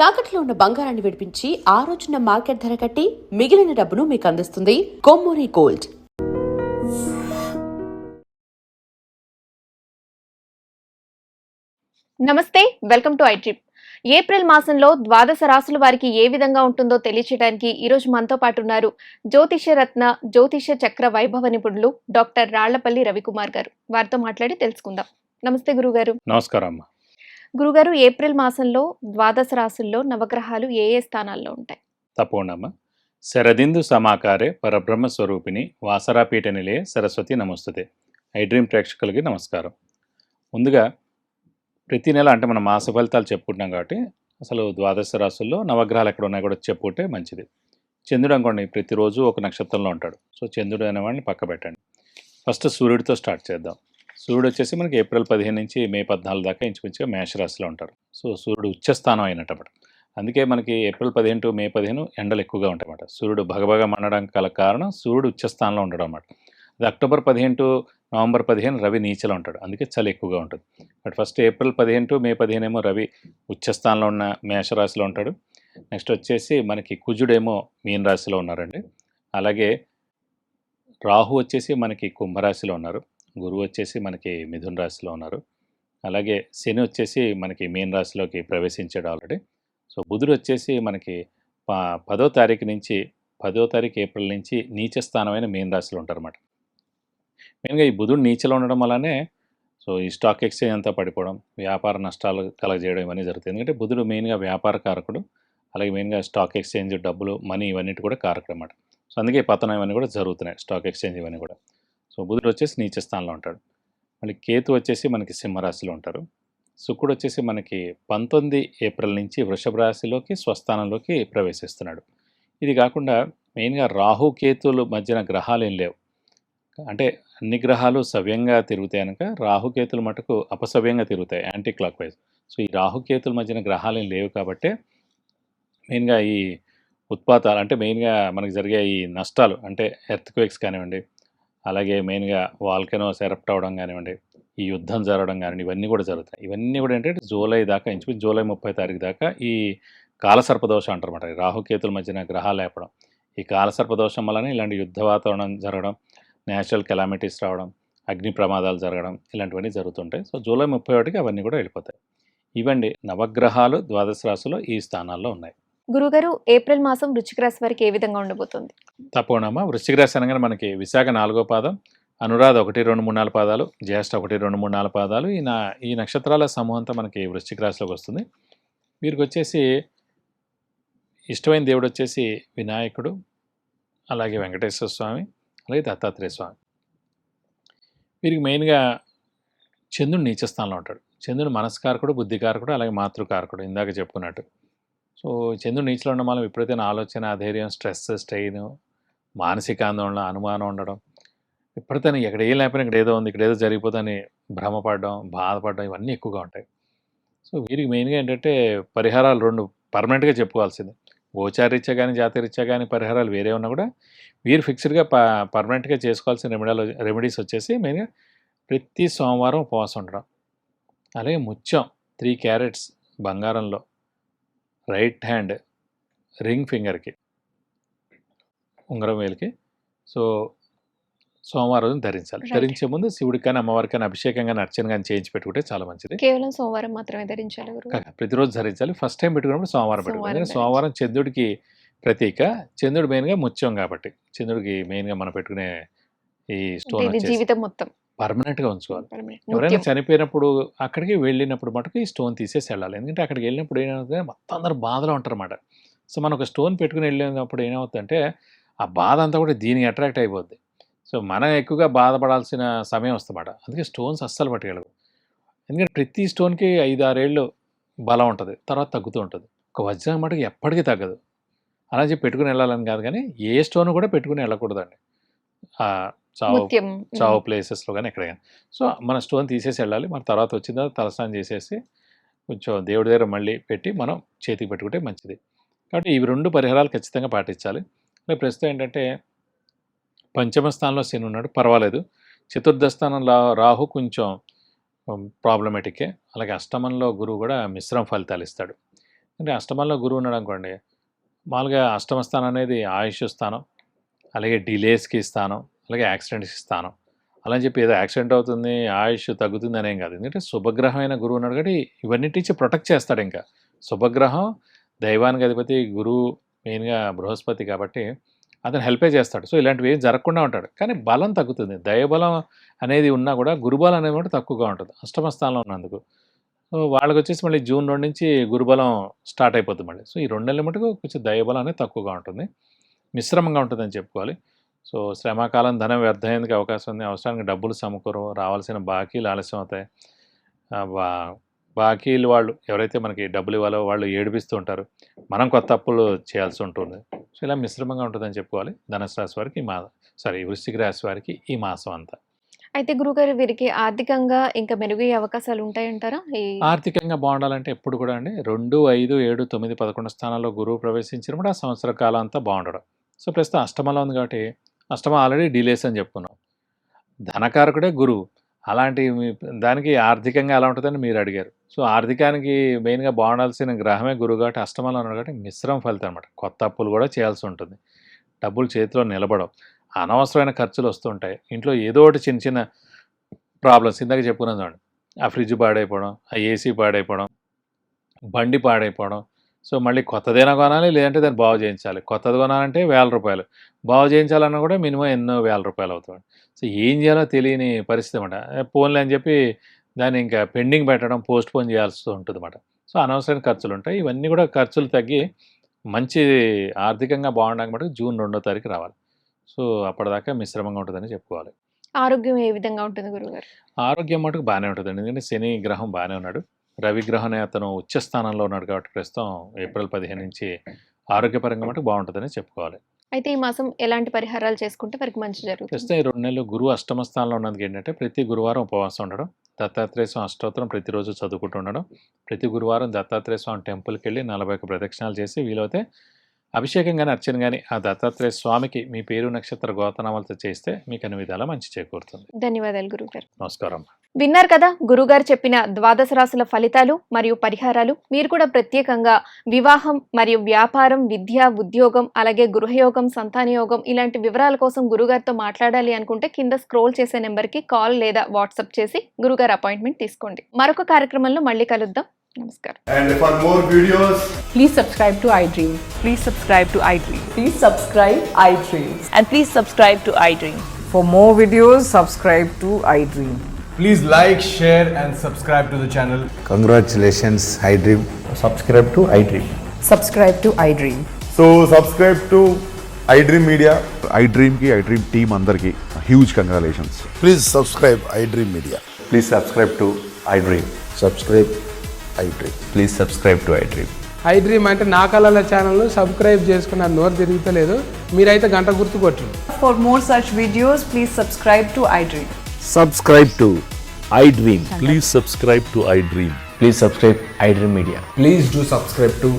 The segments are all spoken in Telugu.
తాకట్లో ఉన్న బంగారాన్ని విడిపించి ఆ రోజున మార్కెట్ ధర కట్టి మిగిలిన డబ్బును మీకు అందిస్తుంది కొమ్మూరి గోల్డ్. నమస్తే, వెల్కమ్ టు ఐట్రిప్. ఏప్రిల్ మాసంలో ద్వాదశ రాశుల వారికి ఏ విధంగా ఉంటుందో తెలియచేయడానికి ఈరోజు మనతో పాటు ఉన్నారు జ్యోతిష రత్న జ్యోతిష చక్ర వైభవ నిపుణులు డాక్టర్ రాళ్లపల్లి రవికుమార్ గారు. వారితో మాట్లాడి తెలుసుకుందాం. నమస్తే గురుగారు. నమస్కారం అమ్మా. గురుగారు, ఏప్రిల్ మాసంలో ద్వాదశ రాశుల్లో నవగ్రహాలు ఏ ఏ స్థానాల్లో ఉంటాయి? తప్పకుండా అమ్మా. శరదిందు సమాకారే పరబ్రహ్మ స్వరూపిణి వాసరాపీఠ నిలయ సరస్వతి నమస్తుతే. ఐడ్రీమ్ ప్రేక్షకులకి నమస్కారం. ముందుగా ప్రతి నెల అంటే మనం మాస ఫలితాలు చెప్పుకుంటున్నాం కాబట్టి అసలు ద్వాదశ రాశుల్లో నవగ్రహాలు ఎక్కడ ఉన్నాయి కూడా చెప్పుకుంటే మంచిది. చంద్రుడు అనుకోండి ప్రతిరోజు ఒక నక్షత్రంలో ఉంటాడు. సో చంద్రుడు అనేవాడిని పక్క పెట్టండి. ఫస్ట్ సూర్యుడితో స్టార్ట్ చేద్దాం. సూర్యుడు వచ్చేసి మనకి ఏప్రిల్ 15 నుంచి మే 14 దాకా ఇంచుమించుగా మేషరాశిలో ఉంటారు. సో సూర్యుడు ఉచ్చస్థానం అయినట్టమాట. అందుకే మనకి ఏప్రిల్ 15 టు మే 15 ఎండలు ఎక్కువగా ఉంటాయి అన్నమాట. సూర్యుడు భగభగ మండడానికి గల కారణం సూర్యుడు ఉచ్చస్థానంలో ఉండడం అన్నమాట. అది అక్టోబర్ 15 టు నవంబర్ 15 రవి నీచలో ఉంటాడు, అందుకే చలి ఎక్కువగా ఉంటుంది. బట్ ఫస్ట్ ఏప్రిల్ 15 టు మే 15 ఏమో రవి ఉచ్చస్థానంలో ఉన్న మేషరాశిలో ఉంటాడు. నెక్స్ట్ వచ్చేసి మనకి కుజుడేమో మీన రాశిలో ఉన్నారండి. అలాగే రాహు వచ్చేసి మనకి కుంభరాశిలో ఉన్నారు. గురువు వచ్చేసి మనకి మిథున రాశిలో ఉన్నారు. అలాగే శని వచ్చేసి మనకి మీన రాశిలోకి ప్రవేశించాడు ఆల్రెడీ. సో బుధుడు వచ్చేసి మనకి 10వ తారీఖు నుంచి 10వ తారీఖు ఏప్రిల్ నుంచి నీచ స్థానమైన మీన రాశిలో ఉంటారన్నమాట. మెయిన్గా ఈ బుధుడు నీచలో ఉండడం వల్లనే సో ఈ స్టాక్ ఎక్స్చేంజ్ అంతా పడిపోవడం, వ్యాపార నష్టాలు కలగజేయడం ఇవన్నీ జరుగుతుంది. ఎందుకంటే బుధుడు మెయిన్గా వ్యాపార కారకుడు, అలాగే మెయిన్గా స్టాక్ ఎక్స్చేంజ్, డబ్బులు, మనీ ఇవన్నిటి కూడా కారకుడు అన్నమాట. సో అందుకే పతనం ఇవన్నీ కూడా జరుగుతున్నాయి, స్టాక్ ఎక్స్చేంజ్ ఇవన్నీ కూడా. సో బుధుడు వచ్చేసి నీచ స్థానంలో ఉంటాడు. మళ్ళీ కేతు వచ్చేసి మనకి సింహరాశిలో ఉంటారు. శుక్రుడు వచ్చేసి మనకి 19 ఏప్రిల్ నుంచి వృషభ రాశిలోకి స్వస్థానంలోకి ప్రవేశిస్తున్నాడు. ఇది కాకుండా మెయిన్గా రాహు కేతువుల మధ్యన గ్రహాలు ఏం లేవు. అంటే అన్ని గ్రహాలు సవ్యంగా తిరుగుతాయి కనుక రాహుకేతులు మటుకు అపసవ్యంగా తిరుగుతాయి, యాంటీ క్లాక్ వైజ్. సో ఈ రాహుకేతుల మధ్యన గ్రహాలు ఏం లేవు కాబట్టి మెయిన్గా ఈ ఉత్పాతాలు అంటే మెయిన్గా మనకి జరిగే ఈ నష్టాలు అంటే ఎర్త్క్వేక్స్ కానివ్వండి, అలాగే మెయిన్గా వాల్కెనోస్ ఎరప్ట్ అవ్వడం కానివ్వండి, ఈ యుద్ధం జరగడం కానివ్వండి, ఇవన్నీ కూడా జరుగుతాయి. ఇవన్నీ కూడా ఏంటంటే జూలై దాకా ఇంచుమించు జూలై 30 తారీఖు దాకా ఈ కాలసర్పదోషం అంటారన్నమాట. రాహుకేతుల మధ్యన గ్రహాలు లేపడం, ఈ కాలసర్పదోషం వల్లనే ఇలాంటి యుద్ధ వాతావరణం జరగడం, నేచురల్ కెలామిటీస్ రావడం, అగ్ని ప్రమాదాలు జరగడం ఇలాంటివన్నీ జరుగుతుంటాయి. సో జూలై 31కి అవన్నీ కూడా వెళ్ళిపోతాయి. ఇవండి నవగ్రహాలు ద్వాదశ రాశిలో ఈ స్థానాల్లో ఉన్నాయి. గురుగారు, ఏప్రిల్ మాసం వృశ్చిక రాశి వారికి ఏ విధంగా ఉండబోతుంది? తప్పకుండా వృశ్చిక రాశి అనగానే మనకి విశాఖ 4వ పాదం, అనురాధ 1, 2, 3, 4 పాదాలు, జ్యేష్ఠ 1, 2, 3, 4 పాదాలు, ఈ నక్షత్రాల సమూహంతో మనకి వృశ్చిక రాశిలోకి వస్తుంది. వీరికి వచ్చేసి ఇష్టమైన దేవుడు వచ్చేసి వినాయకుడు, అలాగే వెంకటేశ్వర స్వామి, అలాగే దత్తాత్రేయ స్వామి. వీరికి మెయిన్గా చంద్రుడు నీచస్థానంలో ఉంటాడు. చంద్రుడు మనస్కారకుడు, బుద్ధికారకుడు, అలాగే మాతృకారకుడు ఇందాక చెప్పుకున్నట్టు. సో చంద్రుడు నీచలో ఉండడం వల్ల విపరీతమైన ఆలోచన, అధైర్యం, స్ట్రెస్, స్ట్రెయిన్, మానసిక ఆందోళన, అనుమానం ఉండడం, విపరీతమైన ఎక్కడ ఏం లేకపోయినా ఇక్కడ ఏదో ఉంది, ఇక్కడ ఏదో జరిగిపోతుందని భ్రమపడడం, బాధపడడం ఇవన్నీ ఎక్కువగా ఉంటాయి. సో వీరికి మెయిన్గా ఏంటంటే పరిహారాలు 2 పర్మనెంట్గా చెప్పుకోవాల్సింది. గోచారీత్యా కానీ జాతరీత్యా కానీ పరిహారాలు వేరే ఉన్నా కూడా వీరు ఫిక్స్డ్గా పర్మనెంట్గా చేసుకోవాల్సిన రెమెడీస్ వచ్చేసి మెయిన్గా ప్రతి సోమవారం ఉపవాసం ఉండడం, అలాగే ముత్యం 3 క్యారెట్స్ బంగారంలో రైట్ హ్యాండ్ రింగ్ ఫింగర్కి, ఉంగరం వేలికి సో సోమవారం రోజున ధరించాలి. ధరించే ముందు శివుడికి కానీ అమ్మవారికి కానీ అభిషేకం కానీ అర్చన కానీ చేయించి పెట్టుకుంటే చాలా మంచిది. కేవలం సోమవారం మాత్రమే ధరించాలి గురుగారు? ప్రతిరోజు ధరించాలి. ఫస్ట్ టైం పెట్టుకున్నప్పుడు సోమవారం పెట్టుకోవాలి. సోమవారం చంద్రుడికి ప్రతీక. చంద్రుడు మెయిన్గా ముత్యం కాబట్టి చంద్రుడికి మెయిన్గా మనం పెట్టుకునే ఈ స్టోన్ జీవితం మొత్తం పర్మనెంట్గా ఉంచుకోవాలి. ఎవరైనా చనిపోయినప్పుడు అక్కడికి వెళ్ళినప్పుడు మటుకు ఈ స్టోన్ తీసేసి వెళ్ళాలి. ఎందుకంటే అక్కడికి వెళ్ళినప్పుడు ఏమవుతుంది, మొత్తం అందరూ బాధలో ఉంటారు అన్నమాట. సో మనం ఒక స్టోన్ పెట్టుకుని వెళ్ళినప్పుడు ఏమవుతుందంటే ఆ బాధ అంతా కూడా దీనికి అట్రాక్ట్ అయిపోద్ది. సో మనం ఎక్కువగా బాధపడాల్సిన సమయం వస్తుందన్నమాట. అందుకే స్టోన్స్ అస్సలు పట్టుకెళ్ళవు. ఎందుకంటే ప్రతి స్టోన్కి 5-6 ఏళ్ళు బలం ఉంటుంది, తర్వాత తగ్గుతూ ఉంటుంది. ఒక వజ్రం మటుకు ఎప్పటికీ తగ్గదు. అలా చెప్పి పెట్టుకుని వెళ్ళాలని కాదు, కానీ ఏ స్టోన్ కూడా పెట్టుకుని వెళ్ళకూడదండి చావు ప్లేసెస్లో కానీ ఎక్కడ కానీ. సో మన స్టోన్ తీసేసి వెళ్ళాలి. మన తర్వాత వచ్చిన తర్వాత తలస్నానం చేసేసి కొంచెం దేవుడి దగ్గర మళ్ళీ పెట్టి మనం చేతికి పెట్టుకుంటే మంచిది. కాబట్టి ఇవి 2 పరిహారాలు ఖచ్చితంగా పాటించాలి. ప్రస్తుతం ఏంటంటే పంచమ స్థానంలో శని ఉన్నాడు, పర్వాలేదు. చతుర్థ స్థానంలో రాహు కొంచెం ప్రాబ్లమేటికే. అలాగే అష్టమంలో గురువు కూడా మిశ్రమ ఫలితాలు ఇస్తాడు. అంటే అష్టమంలో గురువు ఉన్నాడు అనుకోండి, మామూలుగా అష్టమ స్థానం అనేది ఆయుష్ స్థానం, అలాగే డిలేస్కి స్థానం, అలాగే యాక్సిడెంట్స్కి స్థానం. అలా అని చెప్పి ఏదో యాక్సిడెంట్ అవుతుంది, ఆయుష్ తగ్గుతుంది అనేం కాదు. ఎందుకంటే శుభగ్రహమైన గురువు ఉన్నాడు కాబట్టి ఇవన్నిటించి ప్రొటెక్ట్ చేస్తాడు. ఇంకా శుభగ్రహం దైవానికి అధిపతి గురువు, మెయిన్గా బృహస్పతి కాబట్టి అతను హెల్పే చేస్తాడు. సో ఇలాంటివి ఏం జరగకుండా ఉంటాడు. కానీ బలం తగ్గుతుంది. దైవబలం అనేది ఉన్నా కూడా గురుబలం అనేది కూడా తక్కువగా ఉంటుంది అష్టమ స్థానంలో ఉన్నందుకు. సో వాళ్ళకి వచ్చేసి మళ్ళీ జూన్ 2 నుంచి గురుబలం స్టార్ట్ అయిపోతుంది మళ్ళీ. సో ఈ 2 నెలల మటుకు కొంచెం దైవబలం అనేది తక్కువగా ఉంటుంది, మిశ్రమంగా ఉంటుందని చెప్పుకోవాలి. సో శ్రమకాలం ధనం వ్యర్థమయ్యేందుకు అవకాశం ఉంది. అవసరానికి డబ్బులు సమకూరు, రావాల్సిన బాకీలు ఆలస్యం అవుతాయి. బాకీలు వాళ్ళు ఎవరైతే మనకి డబ్బులు ఇవ్వాలో వాళ్ళు ఏడిపిస్తూ ఉంటారు, మనం కొత్త అప్పులు చేయాల్సి ఉంటుంది. సో ఇలా మిశ్రమంగా ఉంటుందని చెప్పుకోవాలి ధనుసు రాశి వారికి వృశ్చిక రాశి వారికి ఈ మాసం అంతా. అయితే గురుగారు వీరికి ఆర్థికంగా ఇంకా మెరుగయ్యే అవకాశాలు ఉంటాయంటారా? ఆర్థికంగా బాగుండాలంటే ఎప్పుడు కూడా అండి 2, 5, 7, 9, 11 స్థానాల్లో గురువు ప్రవేశించినప్పుడు ఆ సంవత్సర కాలం అంతా బాగుండడం. సో ప్రస్తుతం అష్టమంలో ఉంది కాబట్టి అష్టమం ఆల్రెడీ డిలేస్ అని చెప్పుకున్నాం. ధనకారకుడే గురువు. అలాంటి దానికి ఆర్థికంగా ఎలా ఉంటుందని మీరు అడిగారు. సో ఆర్థికానికి మెయిన్గా బాగుండాల్సిన గ్రహమే గురువు కాబట్టి అష్టమంలో ఉన్నాడు కాబట్టి మిశ్రమ ఫలితం అనమాట. కొత్త అప్పులు కూడా చేయాల్సి ఉంటుంది, డబ్బులు చేతిలో నిలబడవు, అనవసరమైన ఖర్చులు వస్తుంటాయి. ఇంట్లో ఏదో ఒకటి చిన్న చిన్న ప్రాబ్లమ్స్ ఇందాక చెప్పుకున్నాం చూడండి, ఆ ఫ్రిడ్జ్ పాడైపోవడం, ఆ ఏసీ పాడైపోవడం, బండి పాడైపోవడం. సో మళ్ళీ కొత్తదైనా కొనాలి, లేదంటే దాన్ని బాగు చేయించాలి. కొత్తది కొనాలంటే ₹1000, బాగు చేయించాలన్నా కూడా మినిమం ఎన్నో ₹1000 అవుతుంది. సో ఏం చేయాలో తెలియని పరిస్థితి అన్నమాట. పోన్లే అని చెప్పి దాన్ని ఇంకా పెండింగ్ పెట్టడం, పోస్ట్ పోన్ చేయాల్సి ఉంటుంది అన్నమాట. సో అనవసరమైన ఖర్చులు ఉంటాయి. ఇవన్నీ కూడా ఖర్చులు తగ్గి మంచి ఆర్థికంగా బాగుండడానికి మటుకు జూన్ 2వ తారీఖు రావాలి. సో అప్పటిదాకా మిశ్రమంగా ఉంటుందని చెప్పుకోవాలి. ఆరోగ్యం ఏ విధంగా ఉంటుంది గురుగారు? ఆరోగ్యం మటుకు బాగానే ఉంటుందండి. ఎందుకంటే శని గ్రహం బాగానే ఉన్నాడు, రవి గ్రహం అతను ఉచ్చ స్థానంలో ఉన్నాడు కాబట్టి ప్రస్తుతం ఏప్రిల్ 15 నుంచి ఆరోగ్యపరంగా మటుకు బాగుంటుందని చెప్పుకోవాలి. అయితే ఈ మాసం ఎలాంటి పరిహారాలు చేసుకుంటే వారికి మంచి జరుగుతుంది? ప్రస్తుతం ఈ 2 నెలలు గురువు అష్టమ స్థానంలో ఉన్నందుకు ఏంటంటే ప్రతి గురువారం ఉపవాసం ఉండడం, దత్తాత్రేయ స్వామి అష్టోత్తరం ప్రతిరోజు చదువుకుంటూ ఉండడం, ప్రతి గురువారం దత్తాత్రేయ స్వామి టెంపుల్కి వెళ్ళి 41 ప్రదక్షిణాలు చేసి వీలైతే అభిషేకం కానీ అర్చన కానీ ఆ దత్తాత్రేయ స్వామికి మీ పేరు నక్షత్ర గోతనామాలతో చేస్తే మీకు అన్ని విధాలా మంచి చేకూరుతుంది. ధన్యవాదాలు గురుగారు. నమస్కారం. విన్నారు కదా గురుగారు చెప్పిన ద్వాదశ రాశుల ఫలితాలు మరియు పరిహారాలు. మీరు కూడా ప్రత్యేకంగా వివాహం మరియు వ్యాపారం, విద్య, ఉద్యోగం, అలాగే గృహయోగం, సంతానయోగం ఇలాంటి వివరాల కోసం గురుగారితో మాట్లాడాలి అనుకుంటే కింద స్క్రోల్ చేసే నెంబర్కి కాల్ లేదా వాట్సాప్ చేసి గురుగారు అపాయింట్మెంట్ తీసుకోండి. మరొక కార్యక్రమంలో మళ్ళీ కలుద్దాం. నమస్కారం. And for more videos, Please subscribe to iDream. Please subscribe to iDream. Please subscribe iDream. And please subscribe to iDream. For more videos, subscribe to iDream. please like, share and subscribe to the channel. Congratulations, iDream. Subscribe to iDream. Subscribe to iDream. So subscribe to iDream Media. iDream की iDream team अंदर की huge congratulations. Please subscribe iDream Media. Please subscribe to iDream. Subscribe iDream. Please subscribe to iDream. iDream అంటే నా కళల ఛానల్ సబ్స్క్రైబ్ చేసుకున్న నోరు తిరుగుతలేదు, మీరైతే గంట గుర్తు కొట్టండి. For more such videos, please subscribe to iDream. Subscribe to iDream. Please subscribe to iDream. Please subscribe iDream Media. Please do subscribe to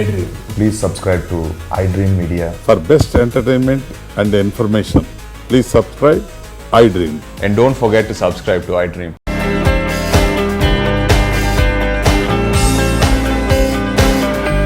iDream. Please subscribe to iDream Media. For best entertainment and information, please subscribe iDream. And don't forget to subscribe to iDream.